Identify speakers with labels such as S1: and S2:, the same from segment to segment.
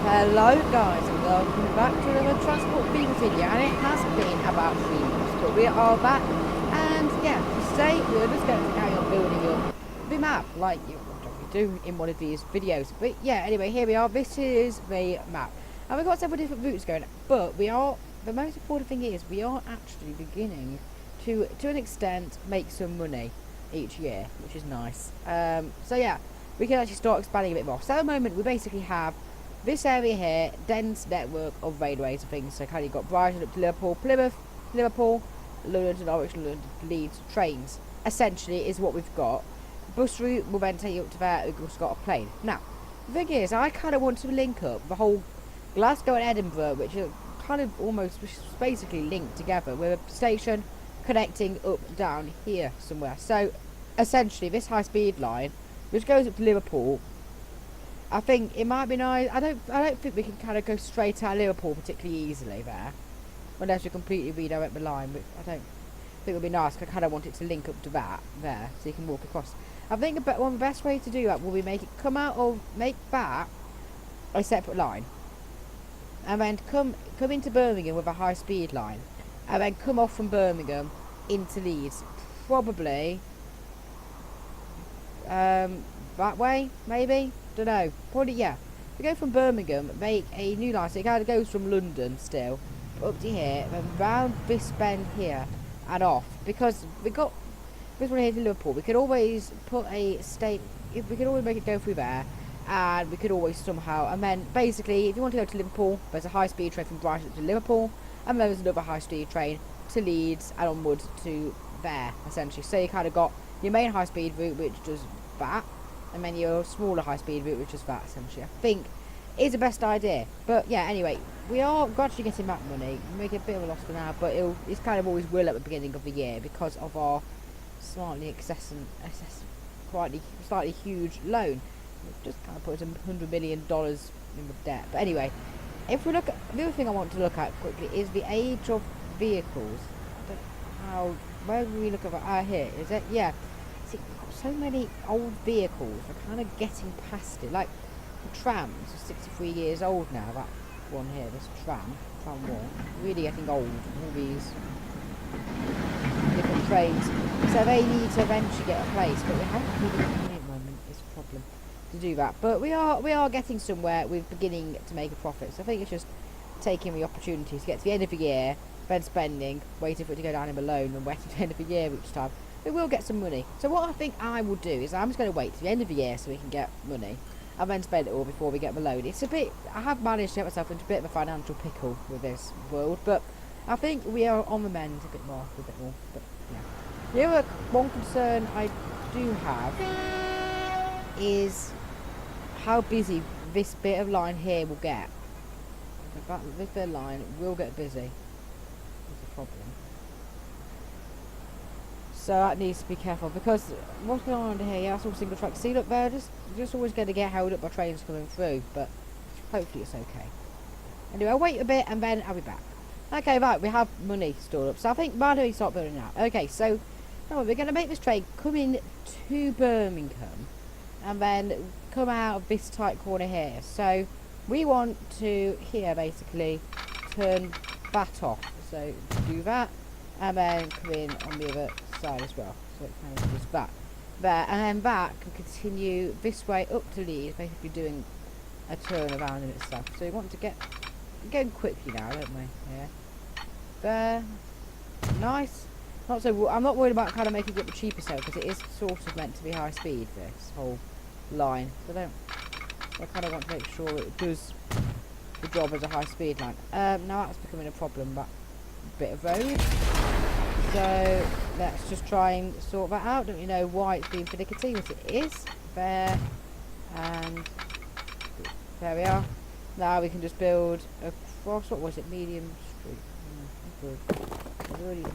S1: Hello guys and welcome back to another transport beam video, and it has been about 3 months, but we are back. And yeah, today we're just going to carry on building up the map like you do in one of these videos. But yeah, anyway, here we are. This is the map, and we've got several different routes going, but the most important thing is we are actually beginning to an extent make some money each year, which is nice. So yeah, we can actually start expanding a bit more. So at the moment we basically have this area here, dense network of railways and things. So kind of got Brighton up to Liverpool, Plymouth, Liverpool, London, Norwich, London, Leeds, trains. Essentially is what we've got. Bus route will then take you up to there. We've just got a plane. Now, the thing is, I kind of want to link up the whole Glasgow and Edinburgh, which are kind of almost basically linked together with a station connecting up down here somewhere. So essentially, this high-speed line, which goes up to Liverpool, I think it might be nice. I don't think we can kind of go straight out of Liverpool particularly easily there, unless we completely redirect the line. But I don't think it would be nice. I kind of want it to link up to that there, so you can walk across. I think one of the best way to do that will be make that a separate line, and then come into Birmingham with a high speed line, and then come off from Birmingham into Leeds, probably that way, maybe. Don't know. Probably, yeah. We go from Birmingham, make a new line, so it kind of goes from London still up to here, then round this bend here and off, because we got this one here to Liverpool. We could always put a state. We could always make it go through there, and we could always somehow. And then basically, if you want to go to Liverpool, there's a high-speed train from Brighton to Liverpool, and then there's another high-speed train to Leeds and onwards to there, essentially. So you kind of got your main high-speed route, which does that, and then your smaller high-speed route, which is that, essentially. I think is the best idea. But yeah, anyway, we are gradually getting back money. We make a bit of a loss for now, but it's kind of always will at the beginning of the year because of our slightly slightly huge loan. It just kind of puts $100 million in the debt. But anyway, if we look at the other thing I want to look at quickly is the age of vehicles. Where do we look at that? Here is it? Yeah. See, so many old vehicles are kind of getting past it. Like the trams are 63 years old now. That one here, this tram 1, really getting old. All these different trains, so they need to eventually get replaced. But we haven't really got money at the moment. Is the problem to do that. But we are getting somewhere. We're beginning to make a profit. So I think it's just taking the opportunity to get to the end of the year, then spending, waiting for it to go down in the loan, and waiting to the end of the year each time. We will get some money. So what I think I will do is I'm just going to wait to the end of the year so we can get money, and then spend it all before we get the loan. It's a bit. I have managed to get myself into a bit of a financial pickle with this world, but I think we are on the mend a bit more. But yeah. The other one concern I do have is how busy this bit of line here will get. This bit of line will get busy. That's a problem. So that needs to be careful, because what's going on under here? Yeah, that's all single track. See, look, they're just always going to get held up by trains coming through, but hopefully it's okay. Anyway, I'll wait a bit and then I'll be back. Okay, right, we have money stored up, so I think why don't we start building now? Okay, so we're going to make this train come in to Birmingham and then come out of this tight corner here. So we want to here basically turn that off. So do that and then come in on the other side as well. So it kind of does that there, and then that can continue this way up to Leeds, basically doing a turn around in itself. So we want to get going quickly now, don't we? Yeah. There. Nice. Not so. I'm not worried about kind of making it the cheaper sale, because it is sort of meant to be high speed, this whole line. So I kind of want to make sure it does the job as a high speed line. Now that's becoming a problem, that bit of road. So let's just try and sort that out. Don't you know why it's being finicky? What it is. There. And there we are. Now we can just build across. What was it? Medium street.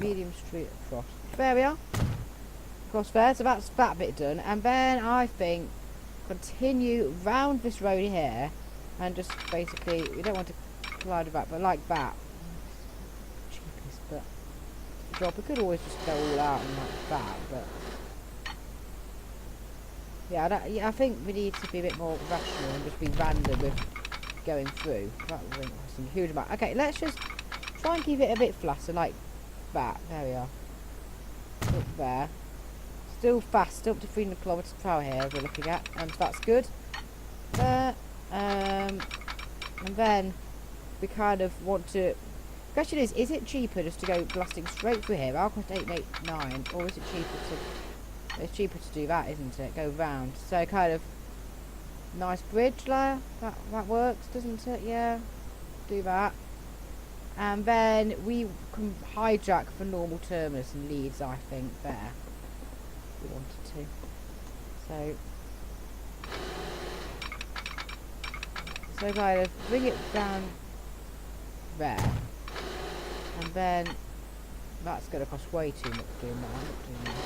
S1: Medium street across. There we are. Across there. So that's that bit done. And then I think continue round this road here, and just basically we don't want to collide with that, but like that. Cheapest, but job. We could always just go all out and like that, but yeah, I think we need to be a bit more rational and just be random with going through. That will cost a huge amount. Okay, let's just try and keep it a bit flatter, like that. There we are. Up there. Still fast, up to 300 kilometers per hour here we're looking at, and that's good. There. And then we kind of want to... Question is it cheaper just to go blasting straight through here? I'll cost 889, or is it cheaper to... It's cheaper to do that, isn't it? Go round. So kind of... Nice bridge layer. That works, doesn't it? Yeah. Do that. And then we can hijack for normal terminus in Leeds, I think, there. If we wanted to. So kind of bring it down there. And then that's going to cost way too much doing that. I'm not doing that.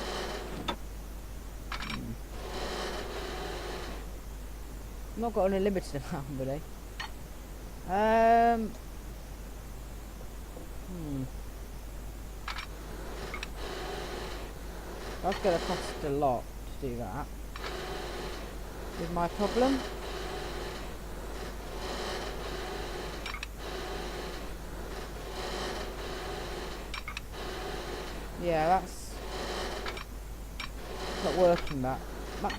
S1: I've not got an unlimited amount, really. That's going to cost a lot to do that. Is my problem. Yeah, that's not working. That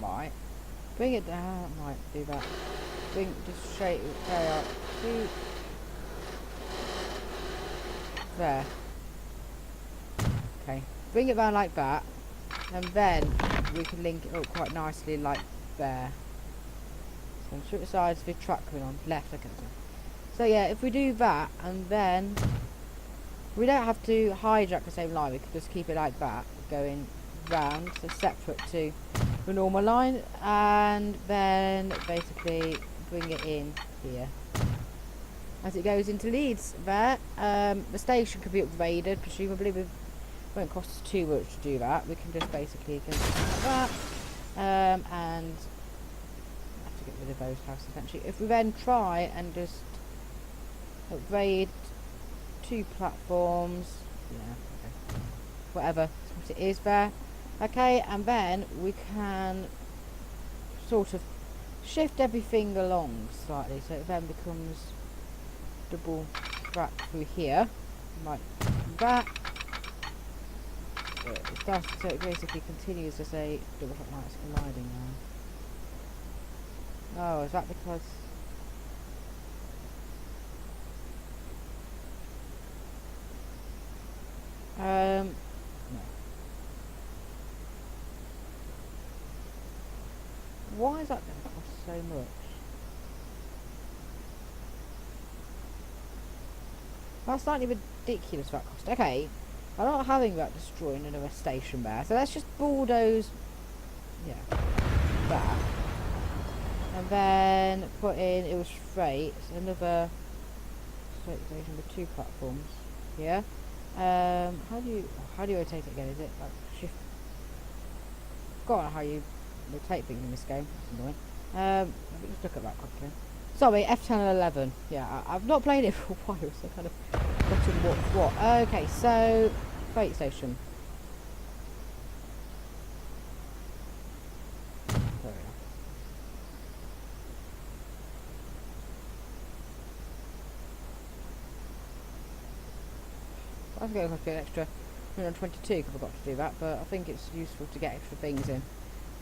S1: might bring it down. That might do that. Bring just straight there up to there. Okay, bring it down like that, and then we can link it up quite nicely like there. So on switch sides with track coming on left. Okay. So yeah, if we do that, and then we don't have to hijack the same line. We can just keep it like that, going round, so separate to the normal line, and then basically bring it in here as it goes into Leeds. There, the station could be upgraded. Presumably, it won't cost us too much to do that. We can just basically go like that, and have to get rid of those houses eventually. If we then try and just upgrade 2 platforms, yeah, okay. Whatever, that's what it is there. Okay, and then we can sort of shift everything along slightly, so it then becomes double track through here, like that. So it basically continues as a double track like it's colliding now. Oh, is that because... no. Why is that going to cost so much? That's slightly ridiculous, that cost. Okay, I'm not having that destroying another station there, so let's just bulldoze, yeah, that, and then put in, it was freight, so another freight station with 2 platforms, yeah. How do you rotate it again? Is it like shift? Forgotten how you rotate things in this game. That's annoying. Let me just look at that quickly. Sorry, F10 and 11. Yeah, I've not played it for a while, so I kind of forgotten what's what. Okay, so freight station. There we are. I think I'll get extra 122 because I forgot to do that, but I think it's useful to get extra things in.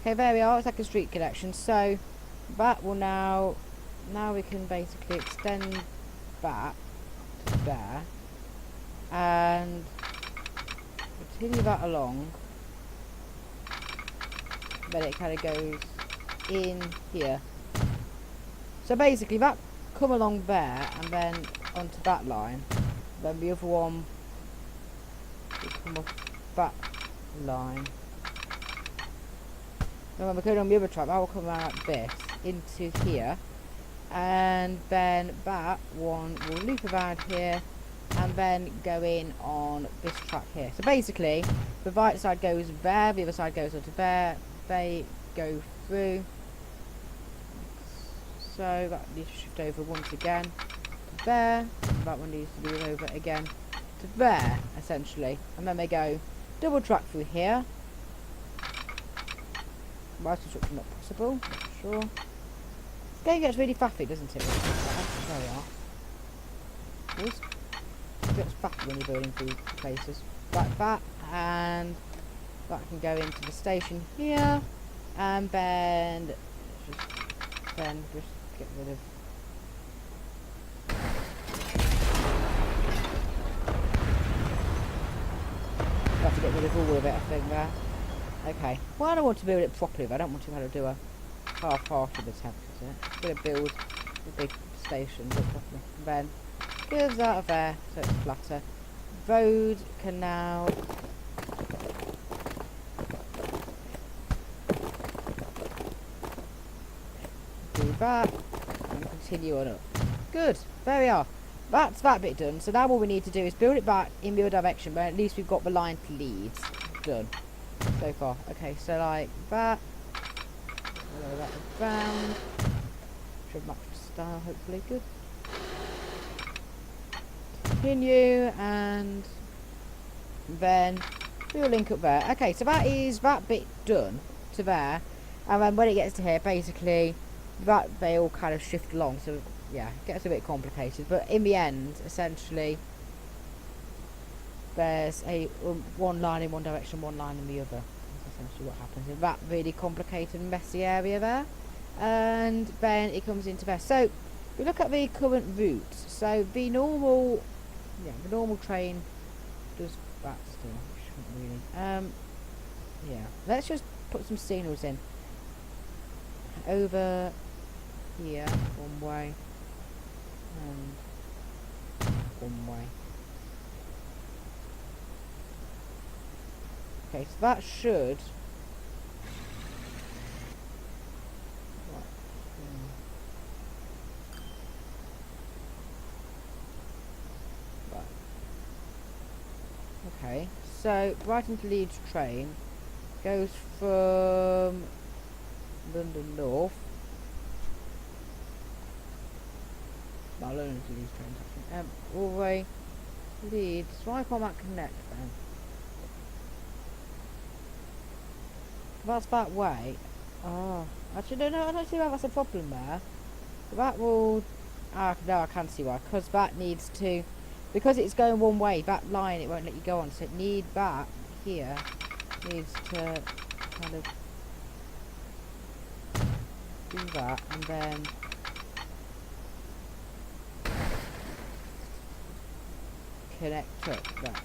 S1: Okay, there we are. It's like a street connection. So that will now we can basically extend that to there and continue that along. Then it kind of goes in here. So basically that come along there and then onto that line. Then the other one will come off that line. And when we're going on the other track, that will come around like this into here, and then that one will loop around here and then go in on this track here. So basically the right side goes there, the other side goes onto there, they go through. So that needs to shift over once again to there, and that one needs to move over again to there, essentially, and then they go double track through here. Why is construction not possible? Not sure. Game gets really faffy, doesn't it? There we are. Always gets faffy when you're building through places. Like that, and that can go into the station here, and then just get rid of. Have to get rid of all of it, I think, there. Okay. Well, I don't want to build it properly, but I don't want to have to do a half-hearted attempt at it. I'm going to build a big station properly. And then goes out of there, so it's flatter. Road can now do that and continue on up. Good. There we are. That's that bit done. So now what we need to do is build it back in your direction, but at least we've got the line to Leeds done so far. Okay, so like that. Follow that around. Should match the style, hopefully. Good. Continue, and then we'll link up there. Okay, so that is that bit done to there, and then when it gets to here, basically that they all kind of shift along. So yeah, it gets a bit complicated, but in the end, essentially, there's a one line in one direction, one line in the other. That's essentially what happens in that really complicated, messy area there, and then it comes into there. So we look at the current route. So the normal train does that still. Shouldn't really. Yeah. Let's just put some signals in. Over here, one way, and one way. Okay, so that should. Okay, so Brighton to Leeds train goes from London North. No, London to Leeds train actually. All the way Leeds. Why can't that connect then? That's that way. Oh, actually no, I don't see why that's a problem there. That will. No, I can see why. Because that needs to. Because it's going one way, that line it won't let you go on, so it needs that here needs to kind of do that, and then connect up that.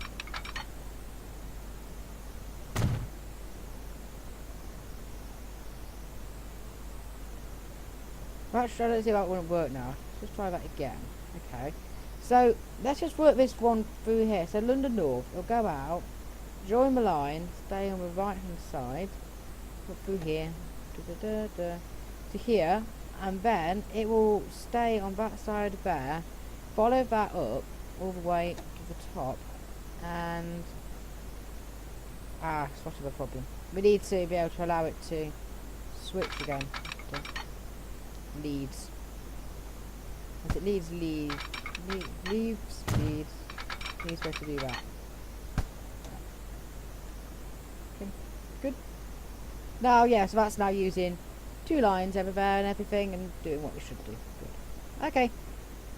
S1: Actually, I don't see that wouldn't work now. Let's try that again. Okay. So let's just work this one through here. So London North, it'll go out, join the line, stay on the right hand side, look through here, to here, and then it will stay on that side there, follow that up all the way to the top, and spotted the problem. We need to be able to allow it to switch again to Leeds. As it leaves Leeds. Leaves supposed to do that. Okay, good. Now, yeah, so that's now using two lines over there and everything, and doing what we should do. Good. Okay,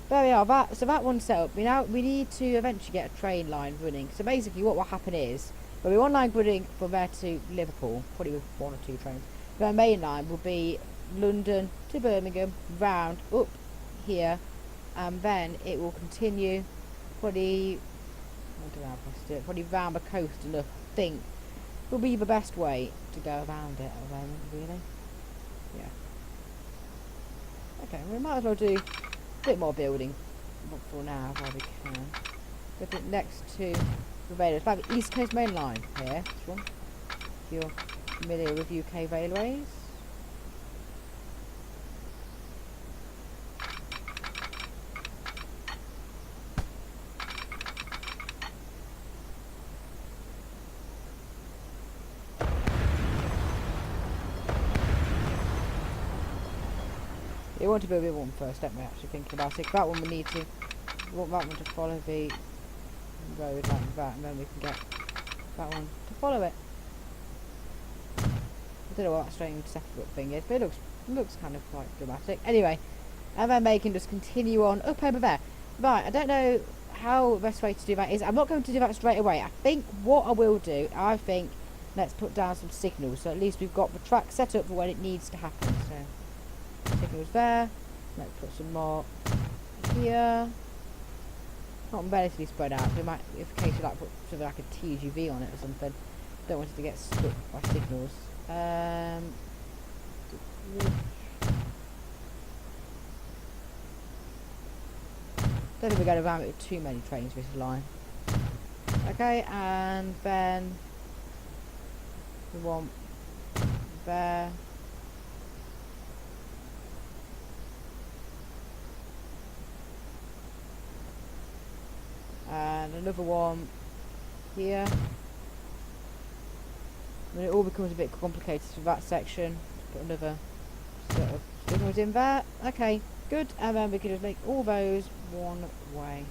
S1: there we are. So that one's set up. We need to eventually get a train line running. So basically, what will happen is, there'll be one line running from there to Liverpool, probably with one or two trains. The main line will be London to Birmingham, round up here. And then it will continue probably, I don't know how to do it, probably round the coast, and I think will be the best way to go around it at the moment, really. Yeah. Okay, we might as well do a bit more building for now while we can. Put it next to the railway. It's like the East Coast Main Line here, this one. If you're familiar with UK railways. We want to build the one first, don't we, actually thinking about it. That one we need to, we want that one to follow the road like that, and then we can get that one to follow it. I don't know what that strange separate thing is, but it looks Looks kind of quite dramatic. Anyway, and then they can just continue on up over there. Right, I don't know how the best way to do that is. I'm not going to do that straight away. I think what I will do, let's put down some signals, so at least we've got the track set up for when it needs to happen. So, signals there. Let's put some more here. Not relatively spread out. We might, if in case you like, put something like a TGV on it or something. Don't want it to get stuck by signals. Don't think we're going to ram it with too many trains this line. Okay, and then we want there. And another one here. Then it all becomes a bit complicated for that section. Put another set of signals in there. Okay, good. And then we can just make all those one way.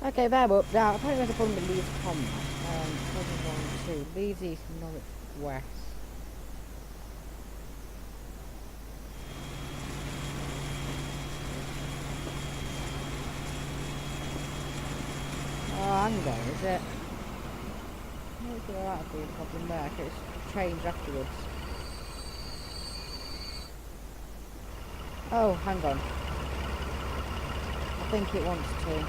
S1: Okay, there we're up. Now, apparently there's a problem with Leeds Combat. 1, 2. Leeds East, Norwich West. Oh, hang on, is it? Maybe that'll be a problem there, because it's changed afterwards. Oh, hang on. I think it wants to.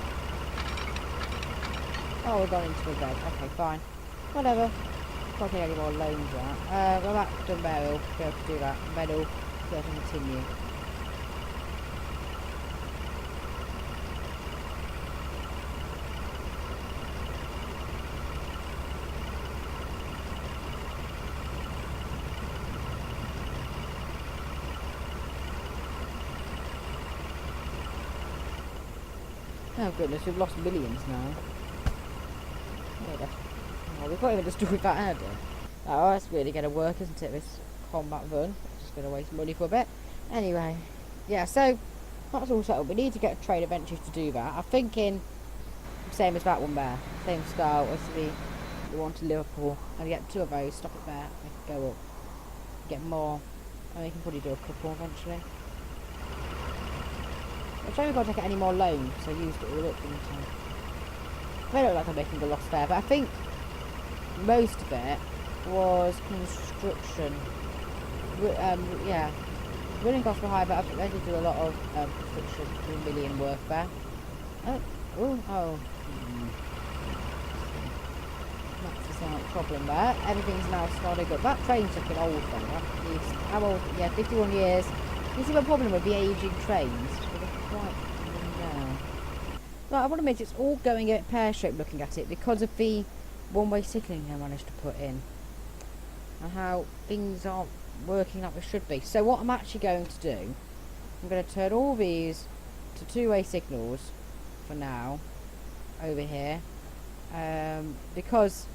S1: Oh, we've gone into a bed. Okay, fine. Whatever. Can't take any more loans out. Well, that's done there. We'll be able to do that. And then we'll be able to continue. Oh goodness, we've lost millions now. Oh, we've got even just do with that header. Oh, that's really going to work, isn't it, this combat run? Just going to waste money for a bit. Anyway, yeah, so that's all settled. We need to get a train eventually to do that. I'm thinking, same as that one there. Same style as the one to Liverpool. And get 2 of those, stop it there, we can go up. Get more. And we can probably do a couple eventually. I'm trying to take any more loans, because I used it all up, didn't I? May look like I'm making a loss there, but I think most of it was construction. Yeah, running costs were high, but I did do a lot of construction, 2 million worth there. Oh. That's a problem there. Everything's now starting up. That train's looking old though, at least. How old? Yeah, 51 years. You see the problem with the ageing trains? Quite down. Right, I want to admit it's all going a bit pear-shaped looking at it because of the one-way signalling I managed to put in and how things aren't working like they should be. So what I'm actually going to do, I'm going to turn all these to 2-way signals for now over here, because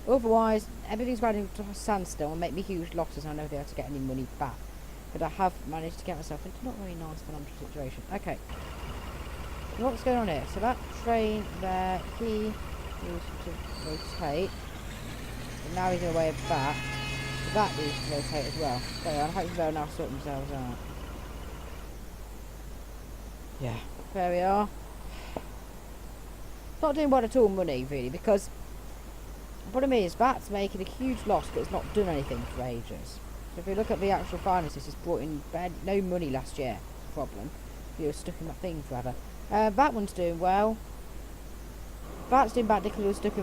S1: otherwise everything's running to a standstill and make me huge losses and I'll never be able to get any money back. But I have managed to get myself into not a very nice financial situation. Okay. What's going on here? So that train there, he needs to rotate. And now he's in the way of that. So that needs to rotate as well. There, I hope they'll now sort themselves out. Yeah. There we are. Not doing well at all money, really, because the problem is that's making a huge loss, but it's not done anything for ages. So if you look at the actual finances, it's brought in no money last year. That's the problem. You were stuck in that thing forever. That one's doing well. That's doing bad because we were stuck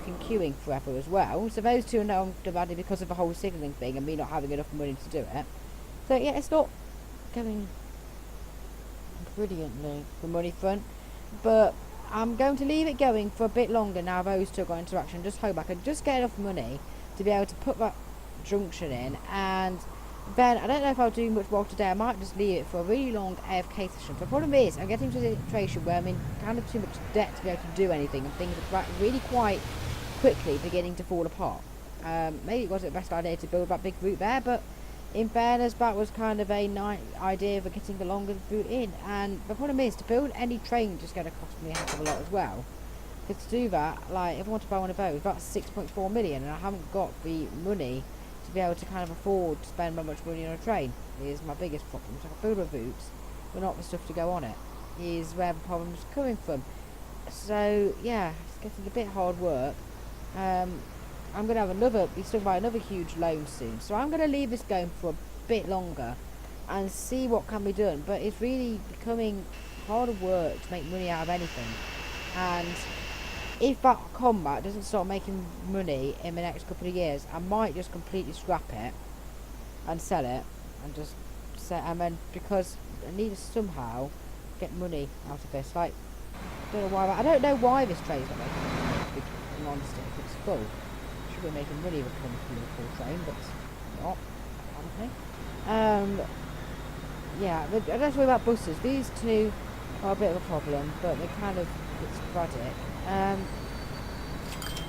S1: in queuing forever as well. So those two are now divided because of the whole signalling thing and me not having enough money to do it. So yeah, it's not going brilliantly the money front, but I'm going to leave it going for a bit longer now. Those two got interaction. Just hope I can just get enough money to be able to put that junction in, and then I don't know if I'll do much more today. I might just leave it for a really long AFK session. The problem is I'm getting to a situation where I'm in kind of too much debt to be able to do anything, and things are really quite quickly beginning to fall apart. Maybe it wasn't the best idea to build that big route there, but in fairness that was kind of a nice idea for getting the longer route in, and the problem is to build any train just going to cost me a heck of a lot as well. Because to do that, like, if I want to buy one of those, that's 6.4 million, and I haven't got the money to be able to kind of afford to spend that much money on a train. Is my biggest problem. So I can build my boots, but not the stuff to go on it. Is where the problem's coming from. So yeah, it's getting a bit hard work. I'm going to be stung by another huge loan soon. So I'm going to leave this going for a bit longer and see what can be done. But it's really becoming harder work to make money out of anything. And if that combat doesn't start making money in the next couple of years, I might just completely scrap it and sell it and just and then, because I need to somehow get money out of this. Like, I don't know why this train's not making money, to be honest. If it's full, it should be making money with coming from the full train, but it's not, apparently. Yeah, I don't worry about buses. These two are a bit of a problem, but they're kind of, it's sporadic.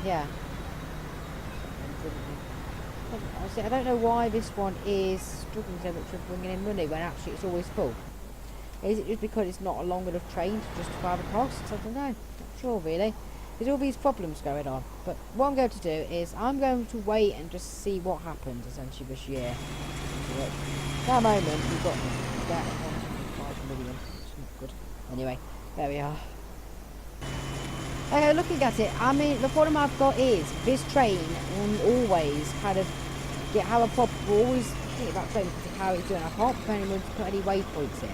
S1: Yeah. I don't know why this one is struggling so much with bringing in money when actually it's always full. Is it just because it's not a long enough train to justify the costs? I don't know. Not sure really. There's all these problems going on. But what I'm going to do is I'm going to wait and just see what happens essentially this year. At that moment we've got that 1.5 million. It's not good. Anyway, there we are. Looking at it, I mean, the problem I've got is this train will always kind of have a problem. We'll always think about trains because of how it's doing. I can't put any waypoints in.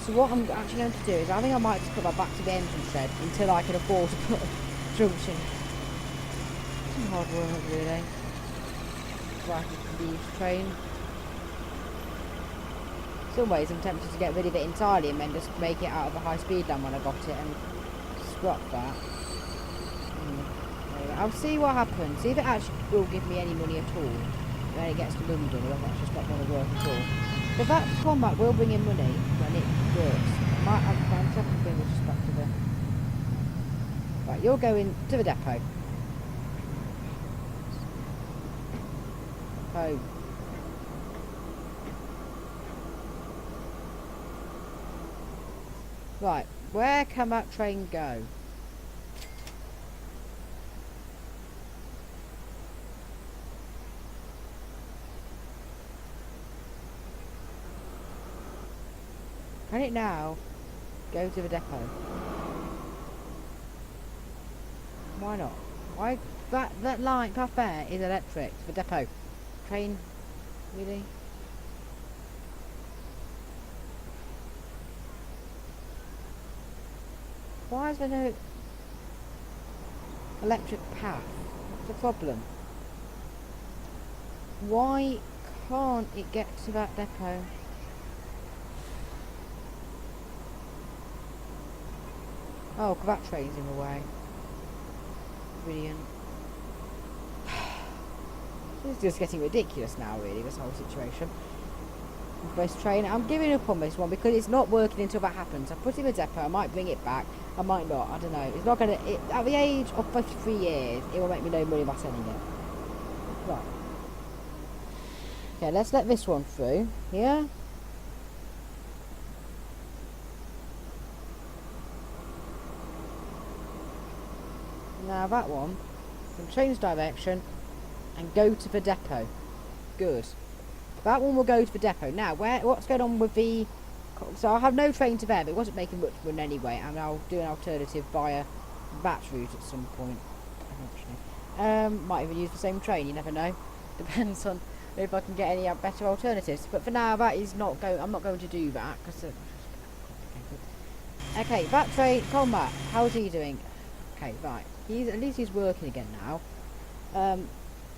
S1: So what I'm actually going to do is I think I might just put that back to the engine shed until I can afford to put a junction. Some hard work, really. Right, the train. Some ways I'm tempted to get rid of it entirely and then just make it out of a high-speed line when I got it and scrap that. Anyway, I'll see what happens. See if it actually will give me any money at all when it gets to London, or whether that's just not going to work at all. But that combat will bring in money when it works. I might have to bring this back to the... Right, you're going to the depot. Oh. Right, where can that train go? Can it now go to the depot? Why not? Why that line path there is electric. The depot train, really? Why is there no electric path? What's the problem? Why can't it get to that depot? Oh, 'cause that train's in the way. Brilliant. This is just getting ridiculous now, really, this whole situation. This train, I'm giving up on this one because it's not working until that happens. I put it in the depot, I might bring it back, I might not, I don't know. It's not going to, at the age of 53 years, it will make me no money by selling it. Right. Okay, let's let this one through, yeah? Now that one, can change direction and go to the depot. Good. That one will go to the depot. Now, what's going on with the... So I'll have no train to there, but it wasn't making much money anyway, and I'll do an alternative via that route at some point, eventually. Might even use the same train, you never know. Depends on if I can get any better alternatives. But for now, that is not going... I'm not going to do that, because... Okay, that train... Combat, how's he doing? Okay, right. At least he's working again now.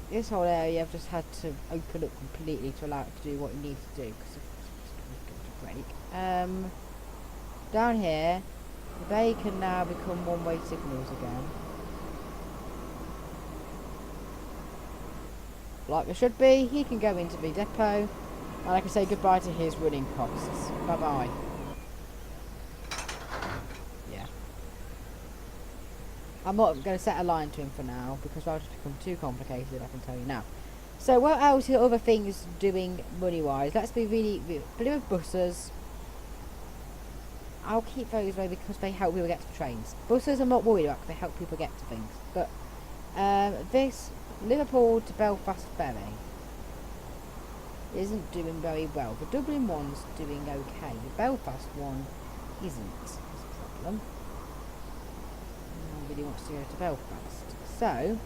S1: This whole area I've just had to open up completely to allow it to do what it needs to do, because it's going to break. Down here, they can now become one-way signals again. Like they should be. He can go into the depot, and I can say goodbye to his running costs. Bye-bye. I'm not going to set a line to him for now, because that'll just become too complicated, I can tell you now. So what else are other things doing money-wise? Let's be really... Plymouth buses. I'll keep those away because they help people get to the trains. Buses I'm not worried about because they help people get to things. But this Liverpool to Belfast ferry isn't doing very well. The Dublin one's doing okay. The Belfast one isn't. That's a problem. No one really wants to go to Belfast. So,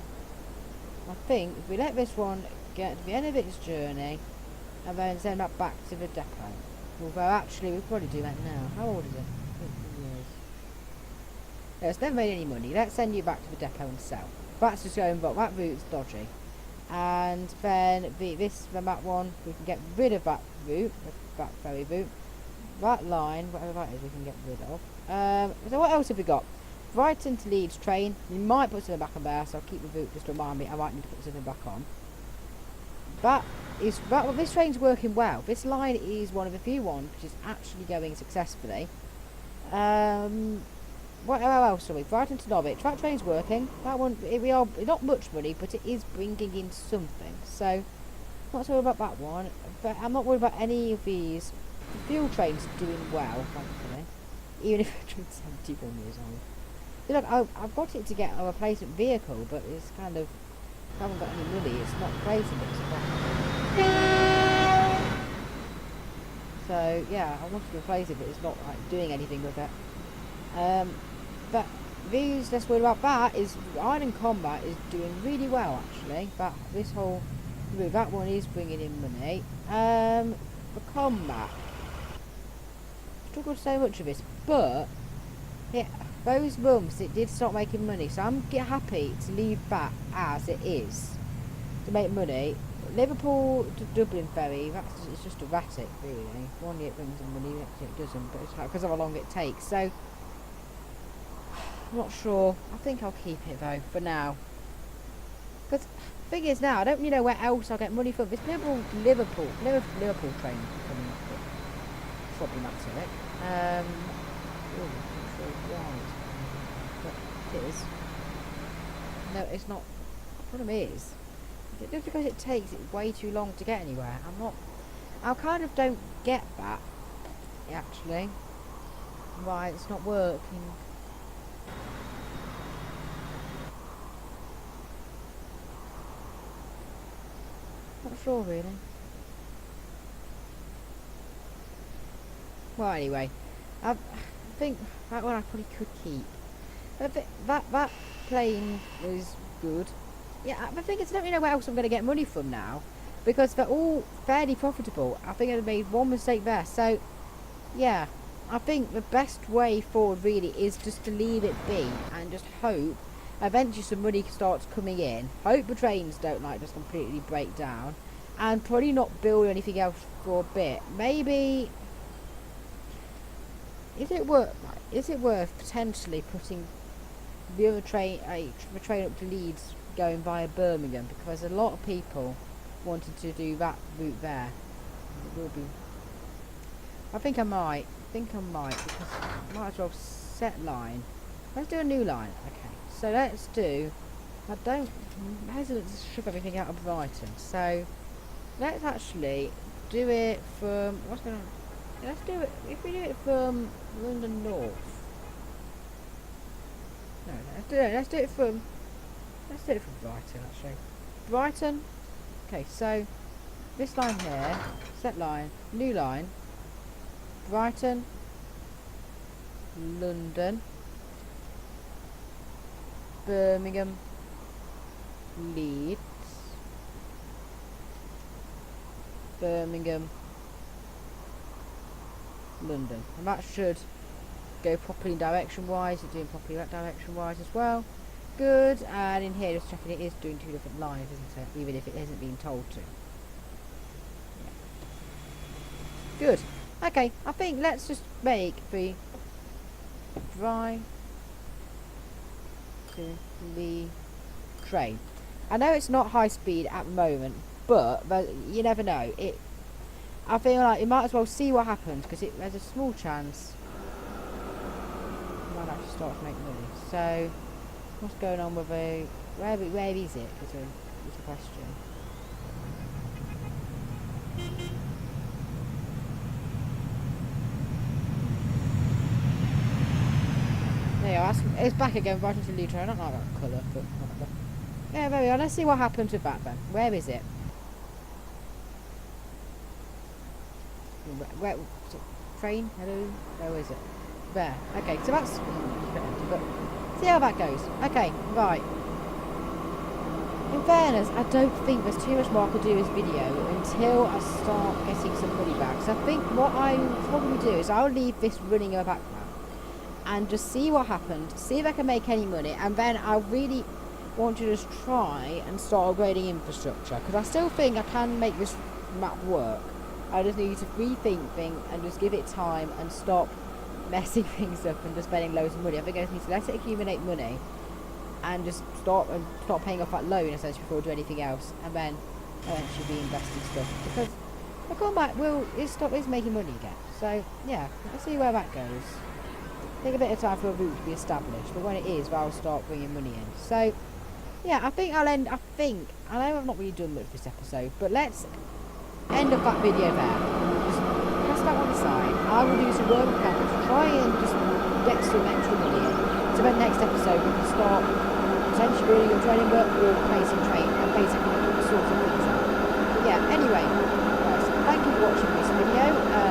S1: I think if we let this one get to the end of its journey and then send that back to the depot. Although actually we'll probably do that now. How old is it? 15 years. Yeah, it's never made any money. Let's send you back to the depot and sell. That's just going, but that route's dodgy. And then that one, we can get rid of that route, that ferry route. That line, whatever that is, we can get rid of. So what else have we got? Brighton to Leeds train. You might put something back on there, so I'll keep the route just to remind me. I might need to put something back on. This train's working well. This line is one of the few ones which is actually going successfully. What else are we? Brighton to Norwich. That train's working. That one, not much money, but it is bringing in something. So, not so worried about that one. But I'm not worried about any of these. The fuel train's doing well, thankfully. Even if it's 71 years old. See, look, I've got it to get a replacement vehicle, but it's kind of, I haven't got any money. It's not replacing it. So, yeah, I wanted to replace it, but it's not like doing anything with it. But these, let's worry about that, is Iron Combat is doing really well actually. But this whole that one is bringing in money. The Combat struggled so much of this, but yeah, those months it did start making money, so I'm happy to leave that as it is to make money. Liverpool to Dublin ferry, it's just erratic really. One year it brings in money, next year it doesn't, but it's because of how long it takes. So I'm not sure. I think I'll keep it though for now. Because the thing is now, I don't really know where else I'll get money from. This Liverpool train coming up. It's problematic. I'm not sure why it's but it is. No, it's not. The problem is, just because it takes it way too long to get anywhere. I kind of don't get that actually. Why it's not working. Not sure really. Well, anyway, I think that one I probably could keep. That plane was good. Yeah, the thing is, I don't really know where else I'm going to get money from now, because they're all fairly profitable. I think I made one mistake there, so yeah, I think the best way forward really is just to leave it be and just hope eventually some money starts coming in. Hope the trains don't like just completely break down, and probably not build anything else for a bit. Maybe is it worth potentially putting the other train, the train up to Leeds going via Birmingham, because there's a lot of people wanting to do that route there. It will be. I think I might because I might as well set line. Let's do a new line. Okay, so let's do. I'm hesitant to shove everything out of Brighton. So let's actually do it from what's going on. Let's do it. If we do it from London North. No, let's do it from Brighton actually. Brighton. Okay, so this line here, set line, new line. Brighton, London, Birmingham, Leeds, Birmingham, London, and that should go properly direction wise. It's doing properly that direction wise as well. Good. And in here, just checking, it is doing two different lines, isn't it? Even if it isn't being told to. Yeah. Good. Okay, I think let's just make the dry to the train. I know it's not high speed at the moment, but you never know. I feel like you might as well see what happens, because there's a small chance it might actually start to make money. So, what's going on with where is it? Is the question. It's back again, right into Luton. I don't like that colour, but whatever. Yeah, there we are. Let's see what happens with that then. Where is it? Where train? Hello? Where is it? There. Okay, so that's but see how that goes. Okay, right. In fairness, I don't think there's too much more I could do with this video until I start getting some money back. So I think what I will probably do is I'll leave this running in the background and just see what happened, see if I can make any money, and then I really want to just try and start upgrading infrastructure, because I still think I can make this map work. I just need to rethink things and just give it time and stop messing things up and just spending loads of money. I think I just need to let it accumulate money and just start paying off that loan essentially before I do anything else, and then eventually be investing stuff, because the comeback is making money again. So yeah, let's see where that goes. Take a bit of time for a route to be established, but when it is, I'll start bringing money in. So yeah, I think I'll end. I know I've not really done much this episode, but let's end up that video there. Just press that on the side. I will do some work on camera to try and just get some extra money in. So then next episode we can start potentially doing your training work or placing train and basically sort of things out. But yeah, anyway, guys, thank you for watching this video.